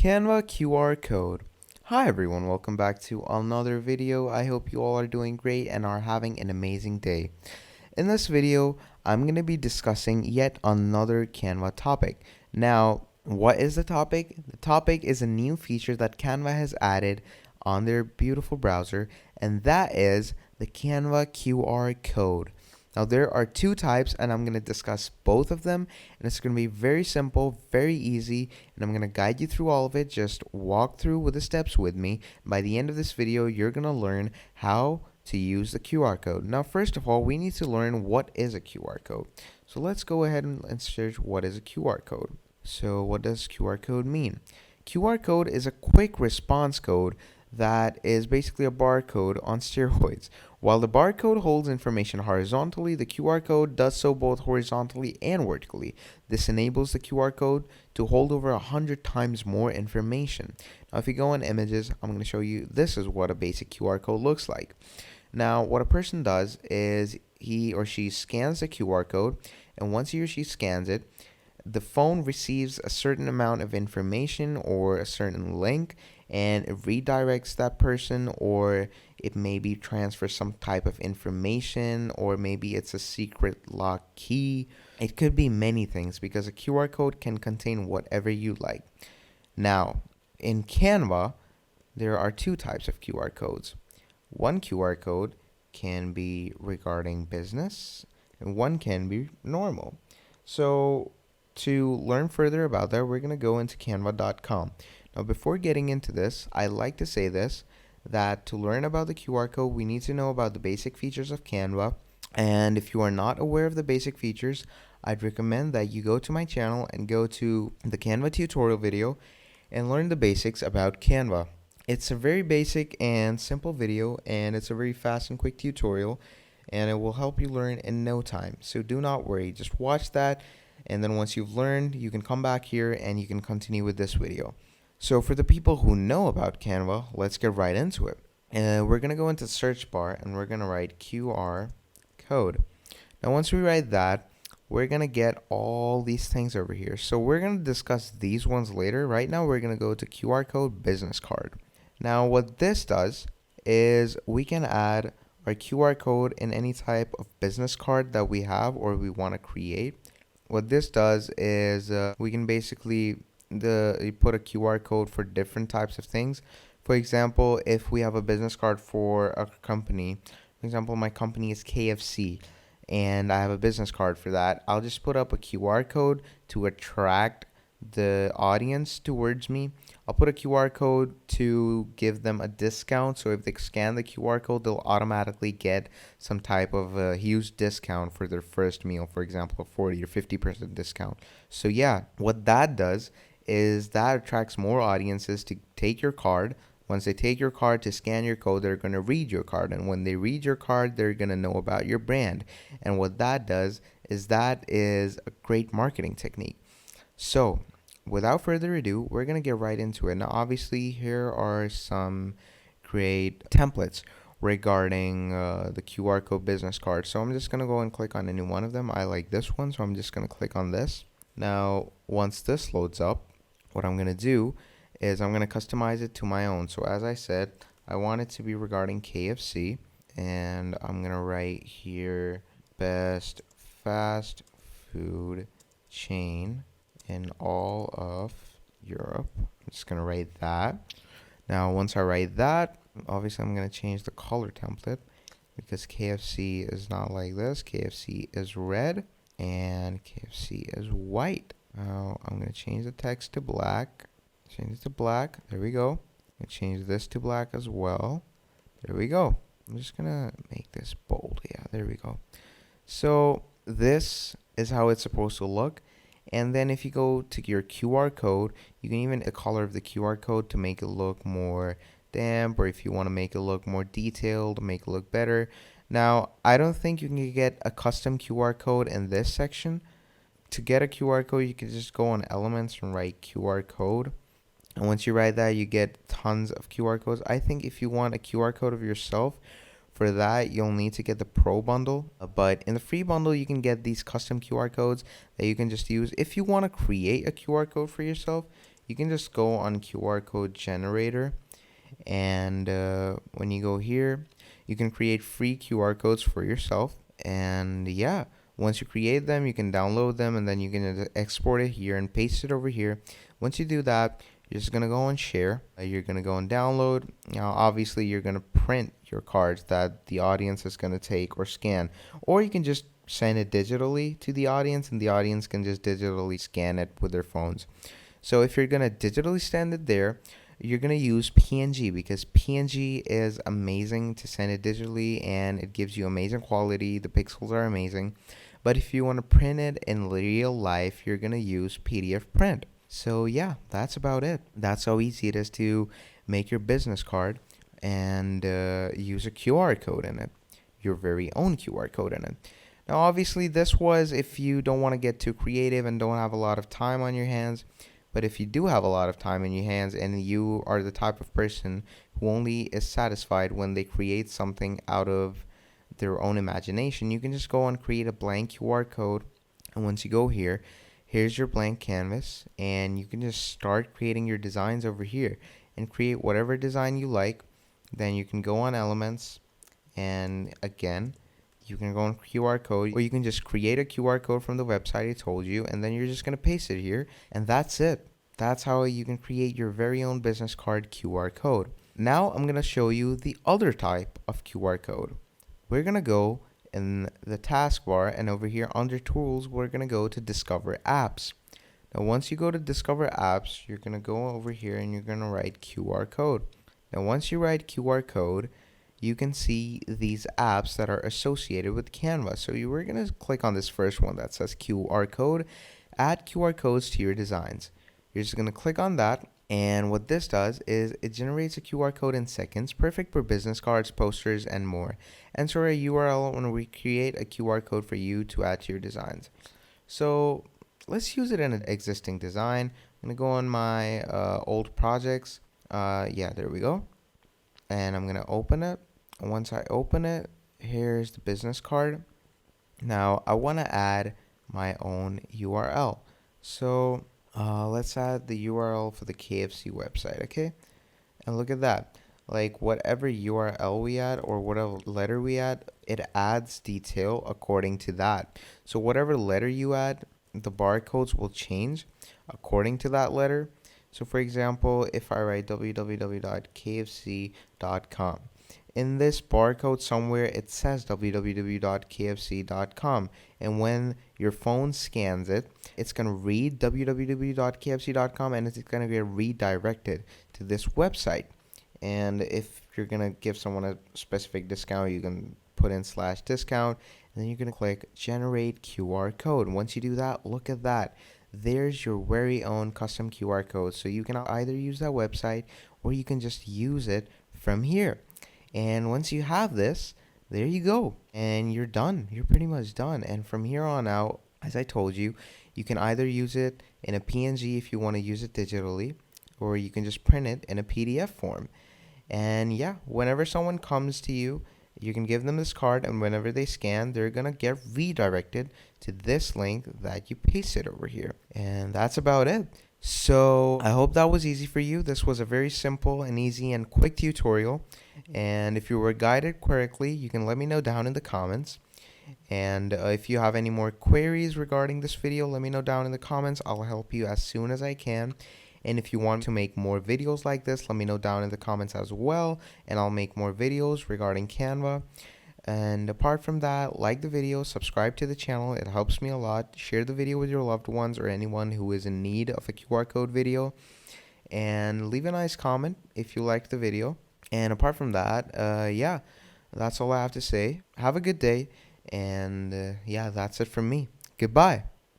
Canva QR code. Hi everyone, welcome back to another video. I hope you all are doing great and are having an amazing day. In this video, I'm going to be discussing yet another Canva topic. Now, what is the topic? The topic is a new feature that Canva has added on their beautiful browser, and that is the Canva QR code. Now, there are two types, and I'm going to discuss both of them, and it's going to be very simple, very easy, and I'm going to guide you through all of it. Just walk through with the steps with me. By the end of this video, you're going to learn how to use the QR code. Now, first of all, we need to learn what is a QR code. So let's go ahead and search what is a QR code. So what does QR code mean? QR code is a quick response code that is basically a barcode on steroids. While the barcode holds information horizontally, the QR code does so both horizontally and vertically. This enables the QR code to hold over 100 times more information. Now, if you go in images, I'm going to show you this is what a basic QR code looks like. Now, what a person does is he or she scans the QR code, and once he or she scans it, the phone receives a certain amount of information or a certain link, and it redirects that person, or it maybe transfers some type of information, or maybe it's a secret lock key. It could be many things because a QR code can contain whatever you like. Now, in Canva, there are two types of QR codes. One QR code can be regarding business, and one can be normal. So to learn further about that, we're going to go into canva.com. Now, before getting into this, I like to say this, that to learn about the QR code, we need to know about the basic features of Canva. And if you are not aware of the basic features, I'd recommend that you go to my channel and go to the Canva tutorial video and learn the basics about Canva. It's a very basic and simple video, and it's a very fast and quick tutorial, and it will help you learn in no time. So do not worry, just watch that, and then once you've learned, you can come back here and you can continue with this video. So for the people who know about Canva, let's get right into it. We're going to go into search bar and we're going to write QR code. Now, once we write that, we're going to get all these things over here. So we're going to discuss these ones later. Right now, we're going to go to QR code business card. Now, what this does is we can add our QR code in any type of business card that we have or we want to create. What this does is we can basically you put a QR code for different types of things. For example, if we have a business card for a company, for example, my company is KFC, and I have a business card for that, I'll just put up a QR code to attract the audience towards me. I'll put a QR code to give them a discount, so if they scan the QR code, they'll automatically get some type of huge discount for their first meal, for example, a 40 or 50% discount. So yeah, what that does is that attracts more audiences to take your card. Once they take your card to scan your code, they're going to read your card, and when they read your card, they're going to know about your brand. And what that does is that is a great marketing technique. So without further ado, we're going to get right into it. Now, obviously, here are some great templates regarding the QR code business card. So I'm just going to go and click on any one of them. I like this one, so I'm just going to click on this. Now, once this loads up, what I'm going to do is I'm going to customize it to my own. So as I said, I want it to be regarding KFC, and I'm going to write here best fast food chain in all of Europe. I'm just going to write that. Now, once I write that, obviously I'm going to change the color template because KFC is not like this. KFC is red and KFC is white. Now, I'm going to change the text to black. Change it to black. There we go. I'm going to change this to black as well. There we go. I'm just going to make this bold. Yeah, there we go. So this is how it's supposed to look. And then if you go to your QR code, you can even the color of the QR code to make it look more damp, or if you want to make it look more detailed, make it look better. Now, I don't think you can get a custom QR code in this section. To get a QR code, you can just go on Elements and write QR code. And once you write that, you get tons of QR codes. I think if you want a QR code of yourself, for that, you'll need to get the Pro bundle. But in the free bundle, you can get these custom QR codes that you can just use. If you want to create a QR code for yourself, you can just go on QR code generator, and when you go here, you can create free QR codes for yourself. And yeah, once you create them, you can download them, and then you can export it here and paste it over here. Once you do that, you're just gonna go and share. You're gonna go and download. Now, obviously, you're gonna print your cards that the audience is gonna take or scan, or you can just send it digitally to the audience, and the audience can just digitally scan it with their phones. So if you're gonna digitally send it there, you're gonna use PNG, because PNG is amazing to send it digitally, and it gives you amazing quality. The pixels are amazing. But if you want to print it in real life, you're gonna use PDF print. So yeah, that's about it. That's how easy it is to make your business card and use a QR code in it, your very own QR code in it. Now, obviously, this was if you don't want to get too creative and don't have a lot of time on your hands. But if you do have a lot of time in your hands, and you are the type of person who only is satisfied when they create something out of their own imagination, you can just go and create a blank QR code. And once you go here, here's your blank canvas, and you can just start creating your designs over here and create whatever design you like. Then you can go on elements, and again, you can go on QR code, or you can just create a QR code from the website I told you, and then you're just going to paste it here, and that's it. That's how you can create your very own business card QR code. Now I'm going to show you the other type of QR code. We're going to go in the taskbar, and over here under tools, we're going to go to discover apps. Now once you go to discover apps, you're going to go over here and you're going to write QR code. Now once you write QR code, you can see these apps that are associated with Canva. So we're going to click on this first one that says QR code. Add QR codes to your designs. You're just going to click on that. And what this does is it generates a QR code in seconds, perfect for business cards, posters, and more. Enter a URL when we create a QR code for you to add to your designs. So let's use it in an existing design. I'm going to go on my old projects. Yeah, there we go. And I'm going to open it. Once I open it, here's the business card. Now I want to add my own URL. So let's add the URL for the KFC website, okay? And look at that. Like whatever URL we add or whatever letter we add, it adds detail according to that. So whatever letter you add, the barcodes will change according to that letter. So for example, if I write www.kfc.com, in this barcode somewhere it says www.kfc.com, and when your phone scans it, it's going to read www.kfc.com, and it's going to get redirected to this website. And if you're going to give someone a specific discount, you can put in /discount, and then you're going to click generate QR code. Once you do that, look at that. There's your very own custom QR code. So you can either use that website, or you can just use it from here. And once you have this, there you go. And you're done. You're pretty much done. And from here on out, as I told you, you can either use it in a PNG if you want to use it digitally, or you can just print it in a PDF form. And yeah, whenever someone comes to you, you can give them this card, and whenever they scan, they're going to get redirected to this link that you pasted over here. And that's about it. So I hope that was easy for you. This was a very simple and easy and quick tutorial. And if you were guided correctly, you can let me know down in the comments. And if you have any more queries regarding this video, let me know down in the comments. I'll help you as soon as I can. And if you want to make more videos like this, let me know down in the comments as well, and I'll make more videos regarding Canva. And apart from that, like the video, subscribe to the channel, it helps me a lot. Share the video with your loved ones or anyone who is in need of a QR code video, and leave a nice comment if you liked the video. And apart from that, yeah, that's all I have to say. Have a good day, and yeah, that's it from me. Goodbye.